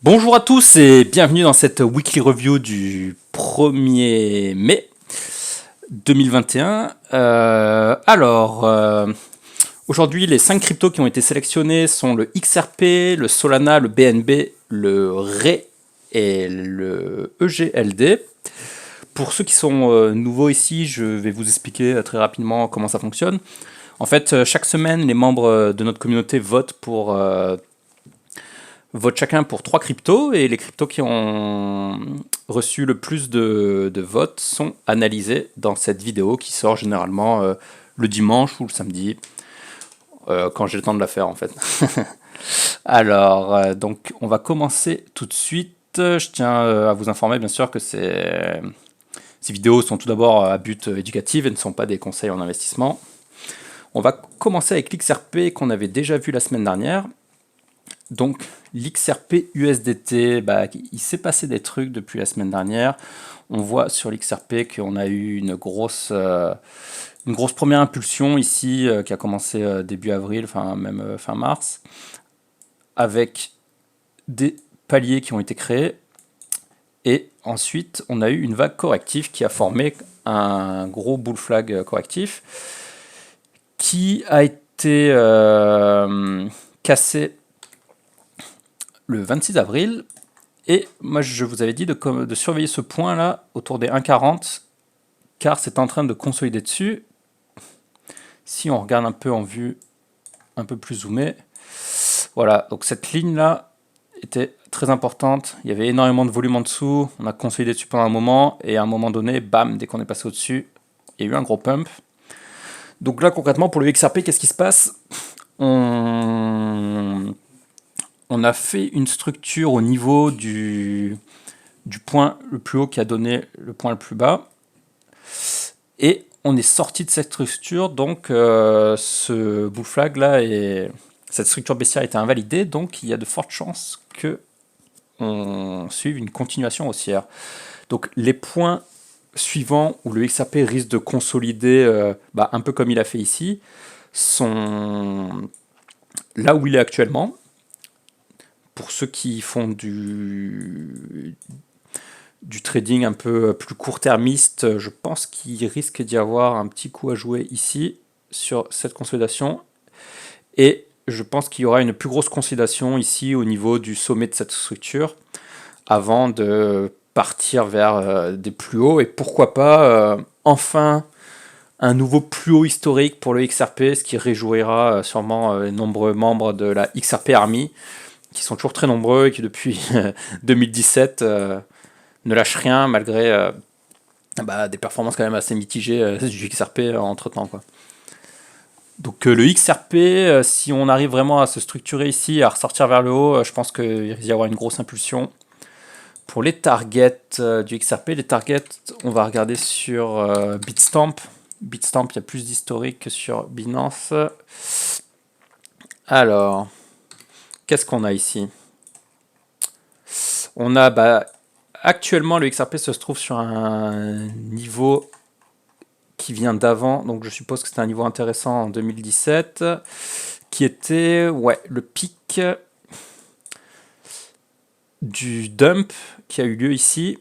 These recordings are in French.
Bonjour à tous et bienvenue dans cette weekly review du 1er mai 2021. Aujourd'hui, les 5 cryptos qui ont été sélectionnés sont le XRP, le Solana, le BNB, le RE et le EGLD. Pour ceux qui sont nouveaux ici, je vais vous expliquer très rapidement comment ça fonctionne. En fait, chaque semaine, les membres de notre communauté votent chacun pour 3 cryptos, et les cryptos qui ont reçu le plus de votes sont analysés dans cette vidéo qui sort généralement le dimanche ou le samedi, quand j'ai le temps de la faire en fait. Alors, donc on va commencer tout de suite. Je tiens à vous informer bien sûr que ces vidéos sont tout d'abord à but éducatif et ne sont pas des conseils en investissement. On va commencer avec l'XRP qu'on avait déjà vu la semaine dernière. Donc l'XRP USDT, il s'est passé des trucs depuis la semaine dernière. On voit sur l'XRP qu'on a eu une grosse première impulsion ici qui a commencé début avril, même fin mars, avec des paliers qui ont été créés. Et ensuite, on a eu une vague corrective qui a formé un gros bull flag correctif qui a été cassé le 26 avril, et moi je vous avais dit de surveiller ce point là autour des 1,40 car c'est en train de consolider dessus. Si on regarde un peu en vue un peu plus zoomée, voilà, donc cette ligne là était très importante, il y avait énormément de volume en dessous, on a consolidé dessus pendant un moment, et à un moment donné, bam, dès qu'on est passé au dessus, il y a eu un gros pump. Donc là concrètement pour le XRP, qu'est-ce qui se passe? On a fait une structure au niveau du point le plus haut qui a donné le point le plus bas. Et on est sorti de cette structure, donc ce bull flag là, cette structure baissière a été invalidée, donc il y a de fortes chances que on suive une continuation haussière. Donc les points suivants où le XRP risque de consolider, un peu comme il a fait ici, sont là où il est actuellement. Pour ceux qui font du trading un peu plus court-termiste, je pense qu'il risque d'y avoir un petit coup à jouer ici, sur cette consolidation. Et je pense qu'il y aura une plus grosse consolidation ici au niveau du sommet de cette structure, avant de partir vers des plus hauts. Et pourquoi pas, enfin, un nouveau plus haut historique pour le XRP, ce qui réjouira sûrement les nombreux membres de la XRP Army, qui sont toujours très nombreux et qui depuis 2017 ne lâchent rien malgré des performances quand même assez mitigées du XRP entre temps, quoi. Donc le XRP, si on arrive vraiment à se structurer ici, à ressortir vers le haut, je pense qu'il risque d'y avoir une grosse impulsion. Pour les targets du XRP, les targets, on va regarder sur Bitstamp. Bitstamp, il y a plus d'historique que sur Binance. Alors, qu'est-ce qu'on a ici? On a actuellement le XRP se trouve sur un niveau qui vient d'avant, donc je suppose que c'était un niveau intéressant en 2017, qui était le pic du dump qui a eu lieu ici.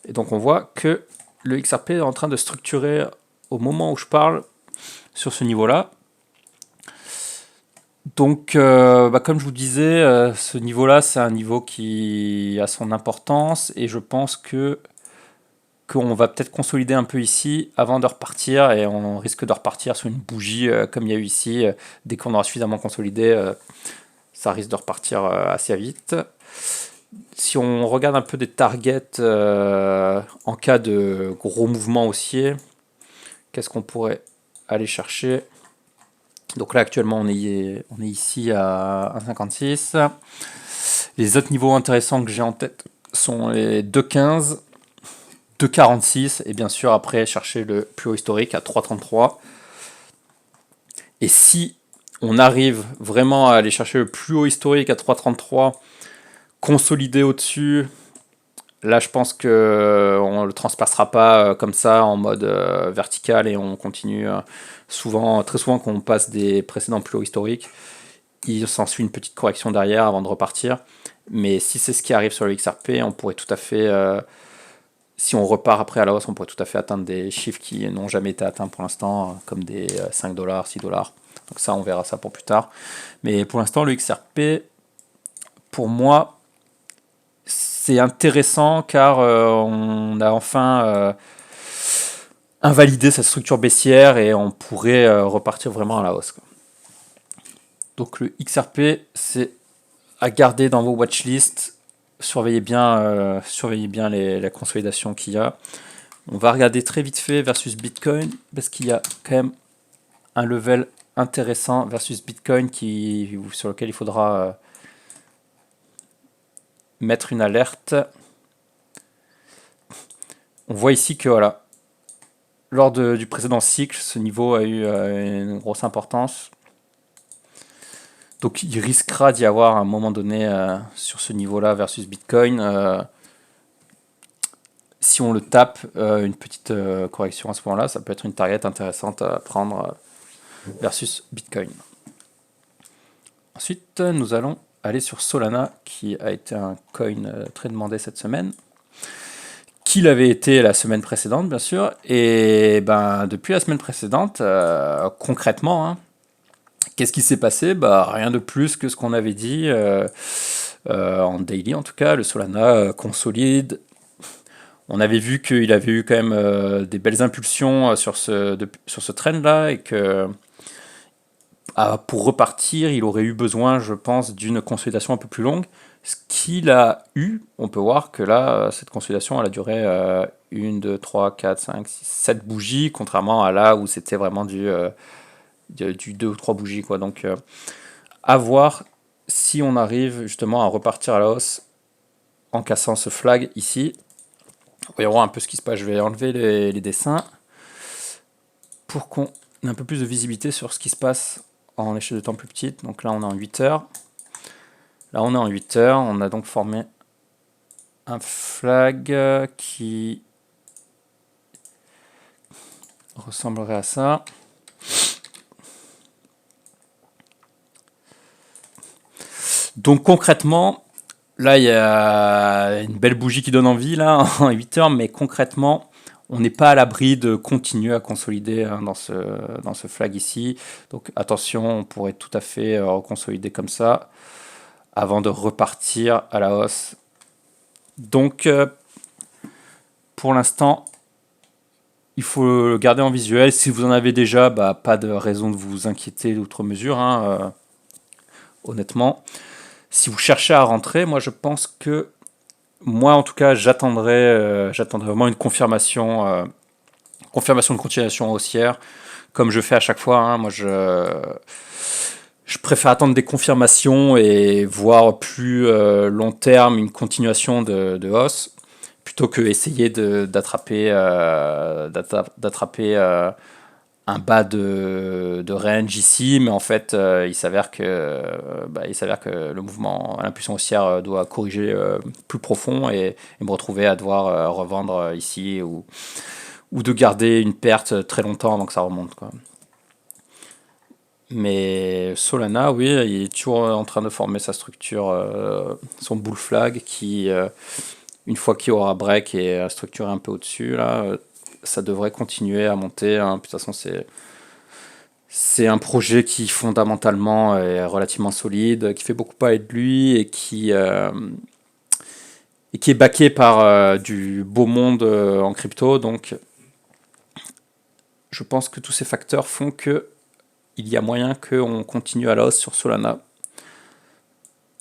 Et donc on voit que le XRP est en train de structurer au moment où je parle sur ce niveau-là. Donc, comme je vous disais, ce niveau-là, c'est un niveau qui a son importance, et je pense qu'on va peut-être consolider un peu ici avant de repartir, et on risque de repartir sur une bougie comme il y a eu ici. Dès qu'on aura suffisamment consolidé, ça risque de repartir assez vite. Si on regarde un peu des targets en cas de gros mouvements haussiers, qu'est-ce qu'on pourrait aller chercher? Donc là actuellement on est ici à 1,56. Les autres niveaux intéressants que j'ai en tête sont les 2,15, 2,46 et bien sûr après chercher le plus haut historique à 3,33. Et si on arrive vraiment à aller chercher le plus haut historique à 3,33, consolider au-dessus, là je pense qu'on ne le transpercera pas comme ça en mode vertical, et on continue très souvent quand on passe des précédents plus hauts historiques, il s'ensuit une petite correction derrière avant de repartir. Mais si c'est ce qui arrive sur le XRP, on pourrait tout à fait, si on repart après à la hausse, on pourrait tout à fait atteindre des chiffres qui n'ont jamais été atteints pour l'instant, comme des 5 dollars, 6 dollars. Donc ça, on verra ça pour plus tard. Mais pour l'instant, le XRP, pour moi, c'est intéressant car on a enfin invalidé cette structure baissière et on pourrait repartir vraiment à la hausse, quoi. Donc le XRP, c'est à garder dans vos watchlists. Surveillez bien la consolidation qu'il y a. On va regarder très vite fait versus Bitcoin parce qu'il y a quand même un level intéressant versus Bitcoin sur lequel il faudra mettre une alerte. On voit ici que voilà, lors du précédent cycle, ce niveau a eu une grosse importance. Donc il risquera d'y avoir à un moment donné sur ce niveau-là versus Bitcoin. Si on le tape, une petite correction à ce moment-là, ça peut être une target intéressante à prendre versus Bitcoin. Ensuite, nous allons aller sur Solana, qui a été un coin très demandé cette semaine, qu'il avait été la semaine précédente, bien sûr. Et ben, depuis la semaine précédente, concrètement, hein, qu'est-ce qui s'est passé? Rien de plus que ce qu'on avait dit en daily, en tout cas. Le Solana consolide. On avait vu qu'il avait eu quand même des belles impulsions sur ce trend-là et que pour repartir, il aurait eu besoin, je pense, d'une consolidation un peu plus longue. Ce qu'il a eu, on peut voir que là, cette consolidation, elle a duré 1, 2, 3, 4, 5, 6, 7 bougies, contrairement à là où c'était vraiment du 2 ou 3 bougies, quoi. Donc, à voir si on arrive justement à repartir à la hausse en cassant ce flag ici. Voyons un peu ce qui se passe. Je vais enlever les dessins pour qu'on ait un peu plus de visibilité sur ce qui se passe en échelle de temps plus petite. Donc là, on est en 8 heures. Là, on est en 8 heures. On a donc formé un flag qui ressemblerait à ça. Donc concrètement, là, il y a une belle bougie qui donne envie là en 8 heures, mais concrètement, on n'est pas à l'abri de continuer à consolider dans ce flag ici. Donc attention, on pourrait tout à fait reconsolider comme ça avant de repartir à la hausse. Donc pour l'instant, il faut le garder en visuel. Si vous en avez déjà, pas de raison de vous inquiéter d'outre mesure, hein, honnêtement. Si vous cherchez à rentrer, moi je pense que moi en tout cas j'attendrai vraiment une confirmation de continuation haussière comme je fais à chaque fois, hein. Moi je préfère attendre des confirmations et voir plus long terme une continuation de hausse plutôt que essayer d'attraper un bas de range ici, mais en fait, il s'avère que le mouvement, l'impulsion haussière doit corriger plus profond et me retrouver à devoir revendre ici ou de garder une perte très longtemps avant que ça remonte, quoi. Mais Solana, oui, il est toujours en train de former sa structure, son bull flag qui, une fois qu'il aura break et structuré un peu au-dessus, là, ça devrait continuer à monter, hein. De toute façon, c'est un projet qui fondamentalement est relativement solide, qui fait beaucoup parler de lui et qui est backé par du beau monde en crypto. Donc, je pense que tous ces facteurs font que il y a moyen qu'on continue à la hausse sur Solana.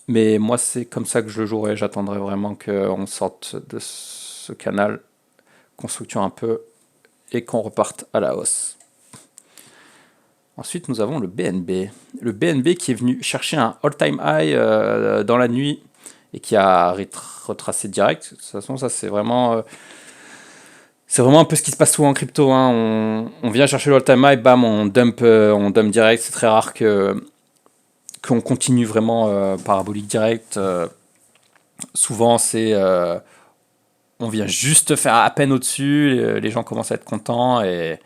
Mais moi, c'est comme ça que je le jouerai. J'attendrai vraiment qu'on sorte de ce canal, qu'on structure un peu et qu'on reparte à la hausse. Ensuite, nous avons le BNB. Le BNB qui est venu chercher un all-time high dans la nuit et qui a retracé direct. De toute façon, ça, c'est vraiment un peu ce qui se passe souvent en crypto, hein. On vient chercher le all-time high, bam, on dump direct. C'est très rare qu'on continue vraiment parabolique direct. Souvent, on vient juste faire à peine au-dessus, les gens commencent à être contents et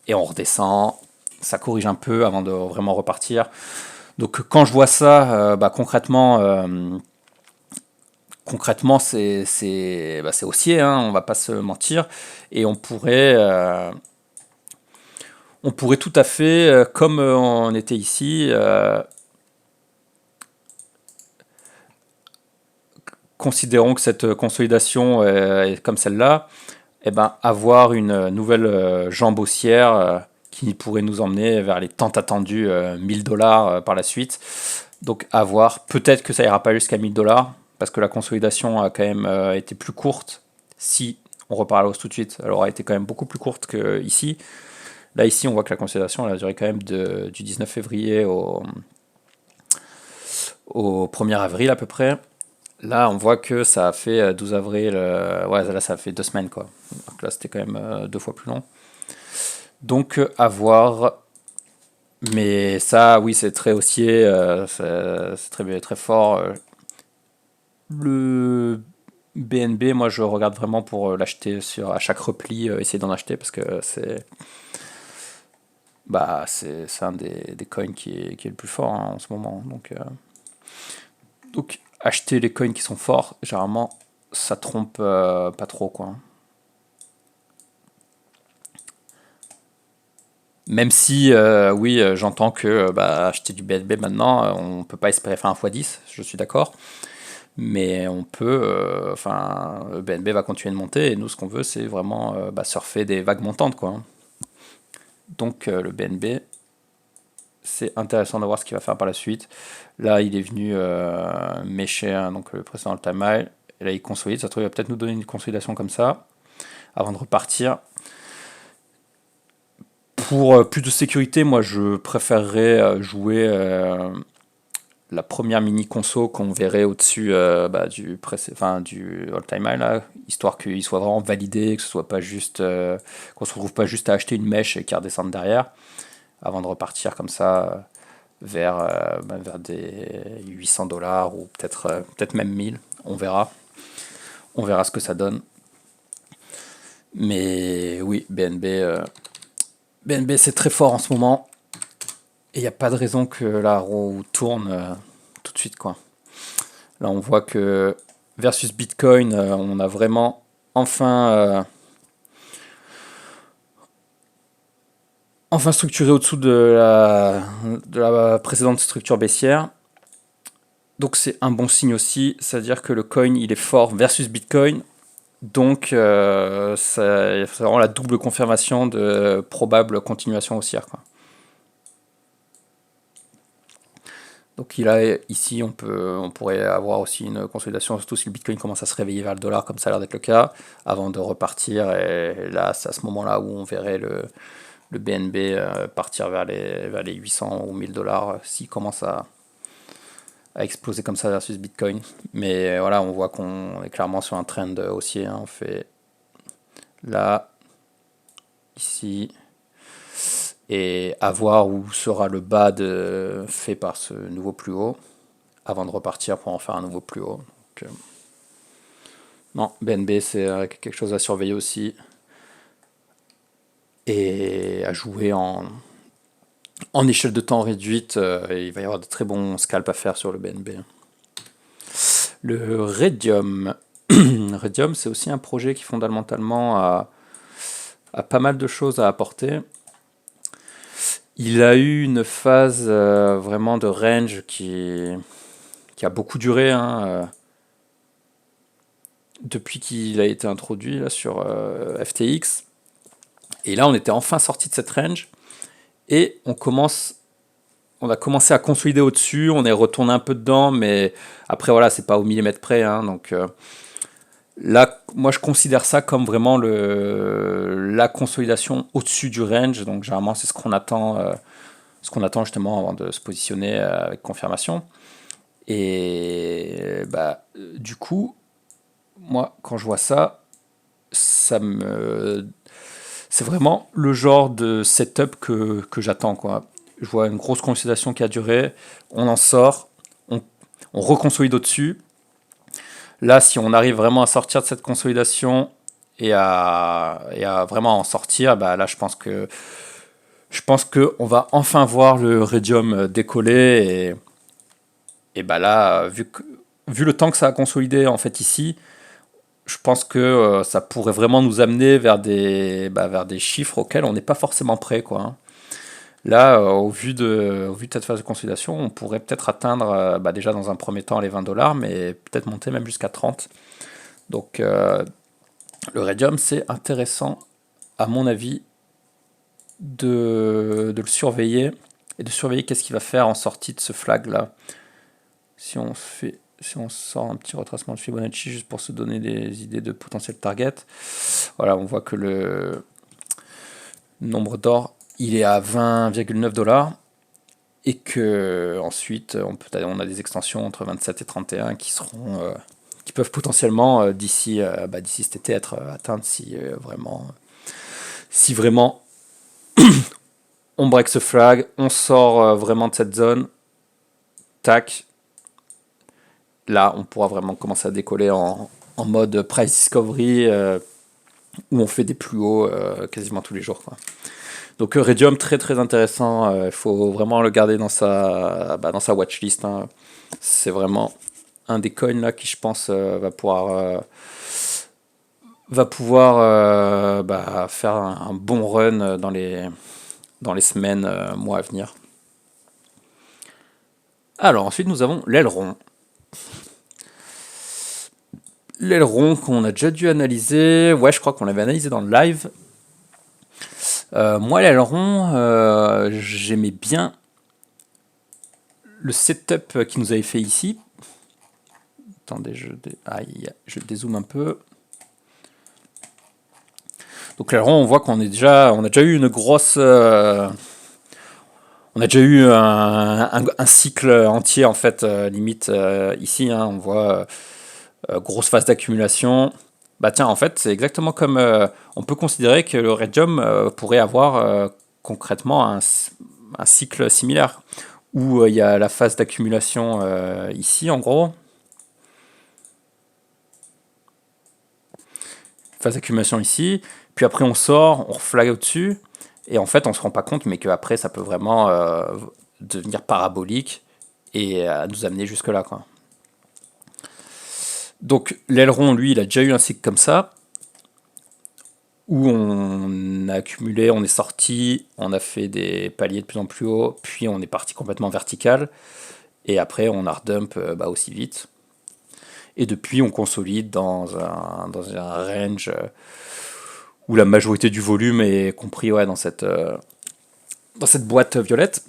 on redescend. Ça corrige un peu avant de vraiment repartir. Donc quand je vois ça, concrètement c'est haussier, hein, on va pas se mentir, et on pourrait tout à fait, comme on était ici, considérons que cette consolidation est comme celle-là, eh ben, avoir une nouvelle jambe haussière qui pourrait nous emmener vers les tant attendus 1000 dollars par la suite. Donc à voir, peut-être que ça ira pas jusqu'à 1000 dollars, parce que la consolidation a quand même été plus courte. Si on repart à la hausse tout de suite, elle aura été quand même beaucoup plus courte qu'ici. Là, ici, on voit que la consolidation elle a duré quand même du 19 février au 1er avril à peu près. Là, on voit que ça a fait 12 avril, ouais, là, ça a fait 2 semaines, quoi. Donc là, c'était quand même 2 fois plus long. Donc, à voir. Mais ça, oui, c'est très haussier, c'est très, très fort. Le BNB, moi, je regarde vraiment pour l'acheter à chaque repli, essayer d'en acheter, parce que c'est un des coins qui est le plus fort, hein, en ce moment. Donc, acheter les coins qui sont forts, généralement, ça trompe pas trop, quoi. Même si, oui, j'entends que acheter du BNB maintenant, on peut pas espérer faire un x10, je suis d'accord. Mais on peut, le BNB va continuer de monter, et nous, ce qu'on veut, c'est vraiment surfer des vagues montantes, quoi. Donc, le BNB, c'est intéressant de voir ce qu'il va faire par la suite. Là, il est venu mécher, hein, donc le précédent time high, et là, il consolide. Ça se trouve, il va peut-être nous donner une consolidation comme ça, avant de repartir. Pour plus de sécurité, moi, je préférerais jouer la première mini conso qu'on verrait au-dessus du all-time high, là, histoire qu'il soit vraiment validé, que ce soit pas juste qu'on se retrouve pas juste à acheter une mèche et qu'il redescende derrière, avant de repartir comme ça vers des 800 dollars ou peut-être même 1000. On verra ce que ça donne. Mais oui, BNB c'est très fort en ce moment, et il n'y a pas de raison que la roue tourne tout de suite, quoi. Là, on voit que versus Bitcoin, on a vraiment enfin structuré au-dessous de la précédente structure baissière. Donc c'est un bon signe aussi, c'est-à-dire que le coin il est fort versus Bitcoin. Donc c'est vraiment la double confirmation de probable continuation haussière, quoi. Donc ici, on pourrait avoir aussi une consolidation, surtout si le Bitcoin commence à se réveiller vers le dollar, comme ça a l'air d'être le cas, avant de repartir. Et là, c'est à ce moment-là où on verrait le BNB partir vers les 800 ou 1000 dollars s'il commence à exploser comme ça versus Bitcoin. Mais voilà, on voit qu'on est clairement sur un trend haussier, hein. On fait là, ici, et à voir où sera le bas fait par ce nouveau plus haut, avant de repartir pour en faire un nouveau plus haut. Donc, non, BNB, c'est quelque chose à surveiller aussi, et à jouer en échelle de temps réduite. Il va y avoir de très bons scalps à faire sur le BNB. Le Redium. Redium, c'est aussi un projet qui fondamentalement a pas mal de choses à apporter. Il a eu une phase vraiment de range qui a beaucoup duré, hein, depuis qu'il a été introduit là, sur FTX. Et là, on était enfin sorti de cette range, et on a commencé à consolider au-dessus, on est retourné un peu dedans, mais après, voilà, c'est pas au millimètre près, hein, donc là, moi, je considère ça comme vraiment la consolidation au-dessus du range. Donc, généralement, c'est ce qu'on attend justement avant de se positionner avec confirmation. Et du coup, moi, quand je vois ça, c'est vraiment le genre de setup que j'attends, quoi. Je vois une grosse consolidation qui a duré, on en sort, on reconsolide au-dessus. Là, si on arrive vraiment à sortir de cette consolidation et à vraiment en sortir, là, je pense que Je pense qu'on va enfin voir le Radium décoller et bah là, vu le temps que ça a consolidé en fait ici, je pense que ça pourrait vraiment nous amener vers des chiffres auxquels on n'est pas forcément prêt, quoi, hein. Là, au vu de cette phase de consolidation, on pourrait peut-être atteindre déjà dans un premier temps les 20 $, mais peut-être monter même jusqu'à 30. Donc le Radium, c'est intéressant, à mon avis, de le surveiller et de surveiller qu'est-ce qu'il va faire en sortie de ce flag là. Si on sort un petit retracement de Fibonacci juste pour se donner des idées de potentiel target, voilà, on voit que le nombre d'or il est à 20,9 $ et que ensuite on a des extensions entre 27 et 31 qui peuvent potentiellement d'ici cet été être atteintes si vraiment on break ce flag, on sort vraiment de cette zone, tac, là on pourra vraiment commencer à décoller en mode price discovery où on fait des plus hauts quasiment tous les jours, quoi. Donc Radium, très très intéressant, il faut vraiment le garder dans sa watchlist, hein. C'est vraiment un des coins là qui je pense va pouvoir faire un bon run dans les semaines, mois à venir. Alors ensuite nous avons l'aileron. L'aileron qu'on a déjà dû analyser, ouais je crois qu'on l'avait analysé dans le live. Moi l'aileron, j'aimais bien le setup qu'il nous avait fait ici. Attendez, je dézoome un peu. Donc l'aileron, on voit on a déjà eu une grosse... on a déjà eu un cycle entier en fait, limite ici, hein, on voit grosse phase d'accumulation. Bah tiens, en fait, c'est exactement comme... on peut considérer que le Radium pourrait avoir concrètement un cycle similaire, où il y a la phase d'accumulation ici, en gros. Phase d'accumulation ici, puis après on sort, on reflag au-dessus, et en fait on se rend pas compte, mais qu'après ça peut vraiment devenir parabolique et nous amener jusque là, quoi. Donc l'aileron, lui, il a déjà eu un cycle comme ça, où on a accumulé, on est sorti, on a fait des paliers de plus en plus haut, puis on est parti complètement vertical, et après on a redump aussi vite. Et depuis on consolide dans un range où la majorité du volume est compris dans cette boîte violette.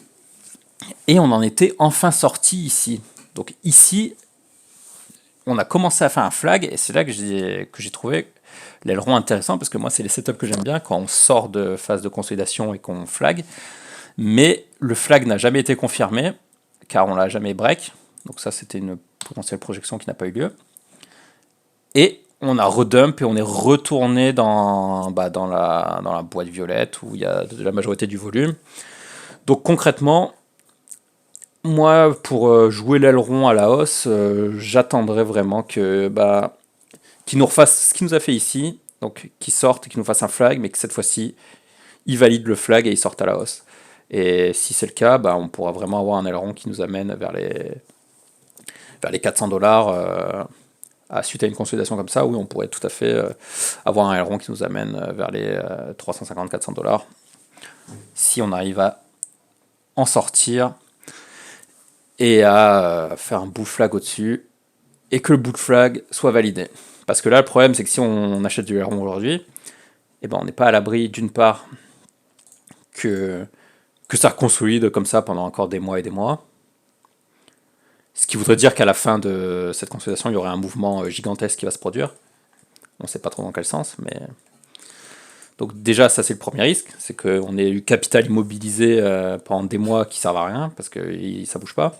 Et on en était enfin sorti ici. Donc ici, on a commencé à faire un flag, et c'est là que j'ai trouvé l'aileron intéressant, parce que moi, c'est les setups que j'aime bien, quand on sort de phase de consolidation et qu'on flag. Mais le flag n'a jamais été confirmé, car on l'a jamais break. Donc ça, c'était une potentielle projection qui n'a pas eu lieu. Et on a redump et on est retourné dans la boîte violette où il y a de la majorité du volume. Donc concrètement, moi, pour jouer l'aileron à la hausse, j'attendrai vraiment qu'il nous refasse ce qu'il nous a fait ici, donc qu'il sorte et qu'il nous fasse un flag, mais que cette fois-ci, il valide le flag et il sorte à la hausse. Et si c'est le cas, on pourra vraiment avoir un aileron qui nous amène vers les 400 $. Suite à une consolidation comme ça, oui, on pourrait tout à fait avoir un aileron qui nous amène vers les 350-400 $. Si on arrive à en sortir et à faire un bull flag au-dessus, et que le bull flag soit validé. Parce que là, le problème, c'est que si on achète du aileron aujourd'hui, on n'est pas à l'abri, d'une part, que ça consolide comme ça pendant encore des mois et des mois. Ce qui voudrait dire qu'à la fin de cette consolidation, il y aurait un mouvement gigantesque qui va se produire. On ne sait pas trop dans quel sens, mais... Donc déjà, ça c'est le premier risque, c'est qu'on ait eu capital immobilisé pendant des mois qui ne servent à rien, parce que ça ne bouge pas.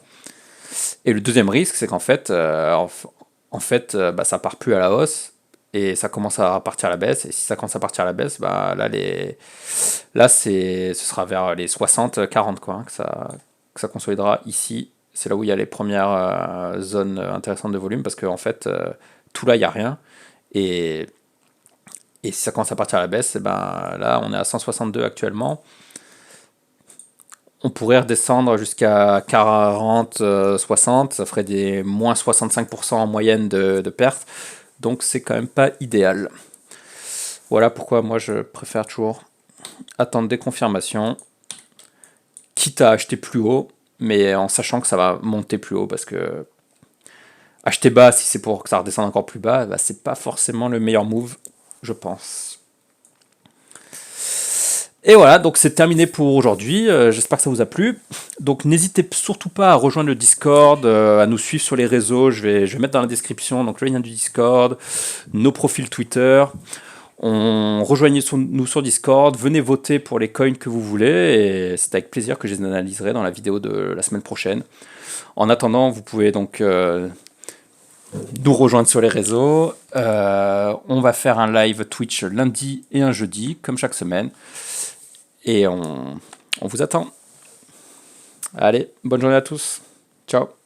Et le deuxième risque, c'est qu'en fait, ça part plus à la hausse, et ça commence à partir à la baisse, et si ça commence à partir à la baisse, ce sera vers les 60-40 quoi, que ça consolidera ici. C'est là où il y a les premières zones intéressantes de volume, parce qu'en fait, tout là, il n'y a rien. Et si ça commence à partir à la baisse, là, on est à 162 actuellement. On pourrait redescendre jusqu'à 40, 60, ça ferait des moins 65% en moyenne de pertes, donc c'est quand même pas idéal. Voilà pourquoi moi je préfère toujours attendre des confirmations, quitte à acheter plus haut, mais en sachant que ça va monter plus haut, parce que acheter bas si c'est pour que ça redescende encore plus bas, bah, c'est pas forcément le meilleur move, je pense. Et voilà, donc c'est terminé pour aujourd'hui. J'espère que ça vous a plu. Donc n'hésitez surtout pas à rejoindre le Discord, à nous suivre sur les réseaux. Je vais mettre dans la description donc le lien du Discord, nos profils Twitter. Rejoignez-nous sur Discord, venez voter pour les coins que vous voulez, et c'est avec plaisir que je les analyserai dans la vidéo de la semaine prochaine. En attendant, vous pouvez donc nous rejoindre sur les réseaux. On va faire un live Twitch lundi et un jeudi, comme chaque semaine. Et on vous attend. Allez, bonne journée à tous. Ciao.